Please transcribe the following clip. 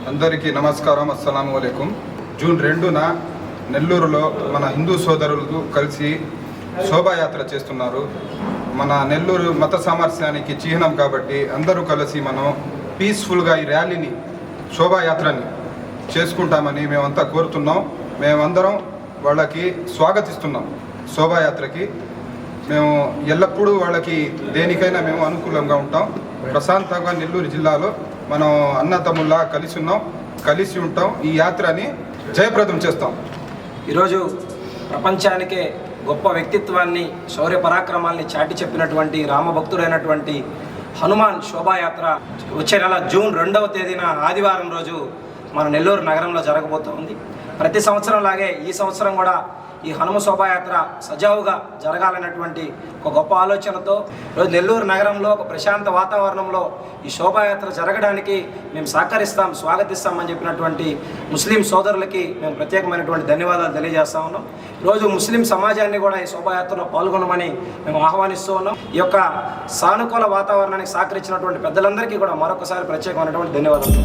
అందరికీ నమస్కారం, అస్సలాము అలైకుం. జూన్ 2న నెల్లూరులో మన హిందూ సోదరులు కలిసి శోభాయాత్ర చేస్తున్నారు. మన నెల్లూరు మత సామరస్యానికి చిహ్నం కాబట్టి అందరూ కలిసి మనం పీస్ఫుల్గా ఈ ర్యాలీని శోభాయాత్రని చేసుకుంటామని మేమంతా కోరుతున్నాం. మేమందరం వాళ్ళకి స్వాగతిస్తున్నాం. శోభాయాత్రకి మేము ఎల్లప్పుడూ వాళ్ళకి దేనికైనా మేము అనుకూలంగా ఉంటాం. ప్రశాంతంగా నెల్లూరు జిల్లాలో మనం అన్నతమ్ముల్లా కలిసి ఉంటాం. ఈ యాత్రని జయప్రదం చేస్తాం. ఈరోజు ప్రపంచానికే గొప్ప వ్యక్తిత్వాన్ని, శౌర్య పరాక్రమాల్ని చాటి చెప్పినటువంటి రామభక్తుడైనటువంటి హనుమాన్ శోభాయాత్ర వచ్చే నెల జూన్ 2వ తేదీన ఆదివారం రోజు మన నెల్లూరు నగరంలో జరగబోతోంది. ప్రతి సంవత్సరం లాగే ఈ సంవత్సరం కూడా ఈ హనుమ శోభాయాత్ర సజావుగా జరగాలన్నటువంటి ఒక గొప్ప ఆలోచనతో ఈరోజు నెల్లూరు నగరంలో ఒక ప్రశాంత వాతావరణంలో ఈ శోభాయాత్ర జరగడానికి మేము సహకరిస్తాం, స్వాగతిస్తామని చెప్పినటువంటి ముస్లిం సోదరులకి మేము ప్రత్యేకమైనటువంటి ధన్యవాదాలు తెలియజేస్తా ఉన్నాం. ఈరోజు ముస్లిం సమాజాన్ని కూడా ఈ శోభాయాత్రలో పాల్గొనమని మేము ఆహ్వానిస్తూ ఉన్నాం. ఈ యొక్క సానుకూల వాతావరణానికి సహకరించినటువంటి పెద్దలందరికీ కూడా మరొకసారి ప్రత్యేకమైనటువంటి ధన్యవాదాలు.